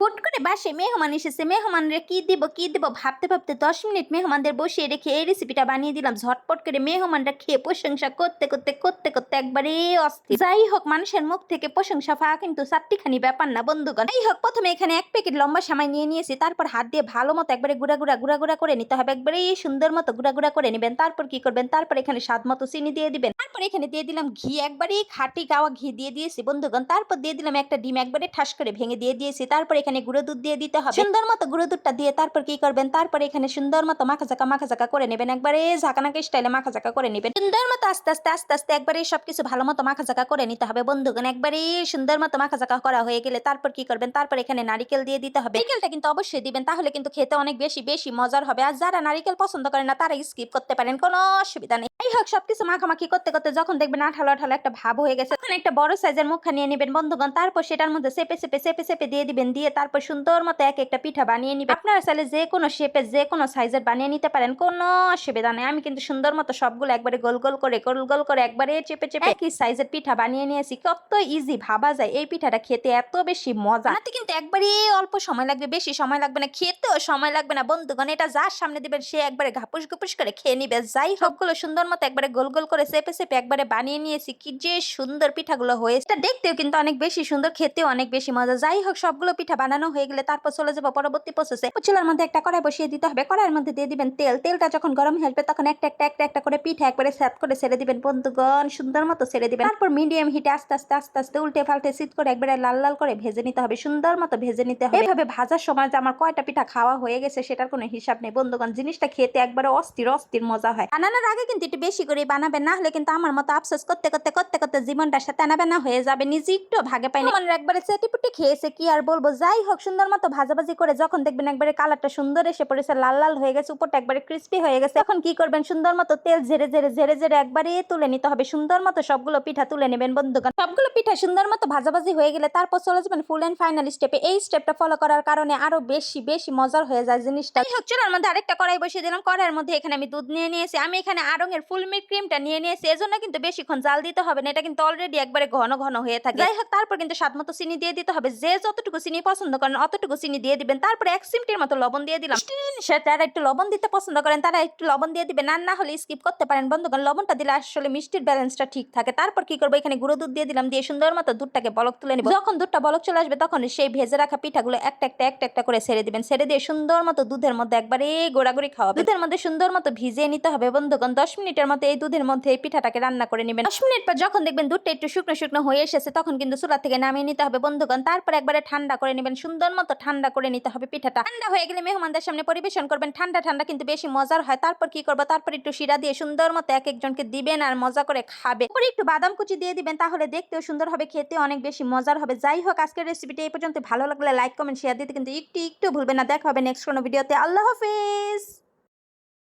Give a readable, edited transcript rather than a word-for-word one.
হুট করে বাসায় মেহমান এসেছে। মেহমানরে কি দিব ভাবতে, ভাবতে ১০ মিনিট মেহমানদের বসিয়ে রেখে এই রেসিপিটা বানিয়ে দিলাম। ঝটপট করে মেহমানরা খেয়ে প্রশংসা করতে একবারে অস্থির। যাই হোক, মানুষের মুখ থেকে প্রশংসা পাওয়া কিন্তু চাট্টিখানি ব্যাপার না বন্ধুগণ। যাই হোক, ১ম এ এখানে ১ প্যাকেট লম্বা সেমাই নিয়ে নিয়েছি। তারপর হাত দিয়ে ভালো মতো একবারে গুঁড়া করে নিতে হবে। একবারে সুন্দর মতো গুঁড়া করে নিবেন। তারপর কি করবেন? তারপর এখানে স্বাদ মতো চিনি দিয়ে দিবেন। তারপর এখানে দিয়ে দিলাম ঘি, একবারেই খাঁটি গাওয়া ঘি দিয়ে দিয়েছি বন্ধুগণ। তারপর দিয়ে দিলাম একটা ডিম, একবারে ঠাস করে ভেঙে দিয়ে দিয়েছি। তারপর এখানে গুঁড়ো দুধ দিয়ে দিতে হবে। সুন্দর মতো গুঁড়ো দুধটা দিয়ে তারপর কি করবেন? তারপর এখানে সুন্দর মতো মাখা করে নেবেন। একবারে ঝাঁকানাকা স্টাইলে মাখা করে নেবেন। সুন্দর মতো আস্তে আস্তে একবারে সবকিছু ভালো মতো মাখা করে নিতে হবে বন্ধুগণ। একবারে সুন্দর মতো মাখা করা হয়ে গেলে তারপর কি করবেন? তারপর এখানে নারিকেল দিয়ে দিতে হবে। নারিকেলটা কিন্তু অবশ্যই দিবেন, তাহলে কিন্তু খেতে অনেক বেশি মজার হবে। আর যারা নারিকেল পছন্দ করেন না তারা স্কিপ করতে পারেন, কোনো অসুবিধা নেই। যাই হোক, সবকিছু মাখামাখি করতে যখন দেখবেন আঠালো একটা ভাব হয়ে গেছে, তখন একটা বড় সাইজের মুখা নিয়ে নেবেন বন্ধুগণ। তারপর সেটার মধ্যে চেপে দিয়ে দিবেন। দিয়ে তারপর সুন্দর মতো একটা পিঠা বানিয়ে নিবেন। আপনারা চাইলে যে কোনো শেপের যে কোনো সাইজের বানিয়ে নিতে পারেন, কোনো অসুবিধা নেই। আমি কিন্তু সুন্দর মতো সবগুলো একবারে গোল করে একবারে চেপে একই সাইজের পিঠা বানিয়ে নিয়েছি। কত ইজি ভাবা যায়, এই পিঠাটা খেতে এত বেশি মজা। বানাতে কিন্তু একবারে অল্প সময় লাগবে, বেশি সময় লাগবে না, খেতেও সময় লাগবে না বন্ধুগণ। এটা যার সামনে দিবেন সে একবারে ঘাপুস করে খেয়ে নিবে। যাই সবগুলো সুন্দর মতো একবারে গোল করে চেপে একবারে বানিয়ে নিয়েছি। কি যে সুন্দর পিঠাগুলো হয়েছে, এটা দেখতেও কিন্তু অনেক বেশি সুন্দর, খেতেও অনেক বেশি মজা। যাই হোক, সবগুলো পিঠা বানানো হয়ে গেলে তারপর চলে যাবো পরবর্তী প্রসেসে। চুলার মধ্যে একটা কড়াই বসিয়ে দিতে হবে। কড়াইয়ের মধ্যে দিয়ে দিবেন তেল। তেলটা যখন গরম হয়ে আসবে তখন একটা করে পিঠা একবারে স্যাপ করে ছেড়ে দিবেন বন্ধুগণ। সুন্দর মতো ছেড়ে দিবেন। তারপর মিডিয়াম হিটে আস্তে আস্তে উল্টে পাল্টে সিট করে একবারে লাল করে ভেজে নিতে হবে। সুন্দর মতো ভেজে নিতে হবে। এভাবে ভাজার সময় যে আমার কয়টা পিঠা খাওয়া হয়ে গেছে সেটার কোনো হিসাব নেই বন্ধুগণ। জিনিসটা খেতে একবারে অস্থির মজা হয়। বানানোর আগে কিন্তু একটু বেশি করে বানাবেন, না হলে কিন্তু আমার মতো আফসোস করতে জীবনটা সাথে না হয়ে যাবে। নিজে একটু ভাগে পাইনি, আমার একবারে চেটিপুটি খেয়েছে, কি আর বলবো। যাই হোক, সুন্দর মতো ভাজাভাজি করে যখন দেখবেন একবারে কালারটা সুন্দর এসে পড়েছে, লাল হয়ে গেছে, উপরটা একবারে ক্রিস্পি হয়ে গেছে, তখন কি করবেন? সুন্দর মতো তেল ঝেড়ে একবারে তুলে নিতে হবে। সুন্দর মতো সবগুলো পিঠা তুলে নেবেন বন্ধুগণ। সবগুলো পিঠা সুন্দর মতো ভাজাভাজি হয়ে গেলে তারপর চলে যাবেন ফুল এন্ড ফাইনাল স্টেপে। এই স্টেপটা ফলো করার কারণে আরো বেশি মজার হয়ে যায় জিনিসটা। যাই হোক, চুলার মধ্যে আরেকটা কড়াই বসিয়ে দিলাম। কড়াইয়ের মধ্যে এখানে আমি দুধ নিয়ে নিয়েছি। আমি এখানে আড়ং-এর ফুল মিল্ক ক্রিমটা নিয়ে নিয়েছি। এজন্য কিন্তু বেশিক্ষণ জাল দিতে হবে না, এটা কিন্তু অলরেডি একবারে ঘন হয়ে থাকে। যাই হোক, তারপর কিন্তু স্বাদ মতো চিনি দিয়ে দিতে হবে। যে যতটুকু চিনি পছন্দ করেন অতটুকু চিনি দিয়ে দিবেন। তারপর ১ চিমটির মতো লবণ দিয়ে দিলাম। যারা একটু লবণ দিতে পছন্দ করেন তারা একটু লবণ দিয়ে দিবেন, আর না হলে স্কিপ করতে পারেন বন্ধুগণ। লবণটা দিলে আসলে মিষ্টির ব্যালেন্সটা ঠিক থাকে। তারপর কি করবো? এখানে গুঁড়ো দুধ দিয়ে দিলাম। দিয়ে সুন্দর মতো দুধটাকে বলক তুলে নিব। যখন দুধটা বলক চলে আসবে তখন সেই ভেজে রাখা পিঠাগুলো একটা করে ছেড়ে দিবেন। ছেড়ে দিয়ে সুন্দর মতো দুধের মধ্যে একবারে গোড়াগুড়ি খাওয়াবেন। দুধের মধ্যে সুন্দর মতো ভিজিয়ে নিতে হবে বন্ধুগণ। ১০ মিনিটের মতো এই দুধের মধ্যে এই পিঠাটাকে রান্না করে নেবেন। ১০ মিনিট পর যখন দেখবেন দুধটা একটু শুকনো হয়ে এসেছে তখন কিন্তু চুলা থেকে নামিয়ে নিতে হবে বন্ধুগণ। তারপর একবারে ঠান্ডা করে নেবেন। সুন্দর মতো ঠান্ডা করে নিতে হবে পিঠাটা। ঠান্ডা হয়ে গেলে মেহমানদের সামনে পরিবেশন করবেন। ঠান্ডা কিন্তু বেশি মজার হয়। তারপর কি করবো? তারপর একটু শিরা দিয়ে সুন্দর মতো একজনকে দিবেন আর মজা করে খাবে। পরে একটু বাদাম কুচি দিয়ে দিবেন, তাহলে দেখতেও সুন্দর হবে, খেতে অনেক বেশি মজার হবে। যাই হোক, আজকের রেসিপিটা এই পর্যন্ত। ভালো লাগলে লাইক কমেন্ট শেয়ার দিতে কিন্তু একটু ভুলবেন না। দেখা হবে নেক্সট কোনো ভিডিওতে। আল্লাহ হাফেজ।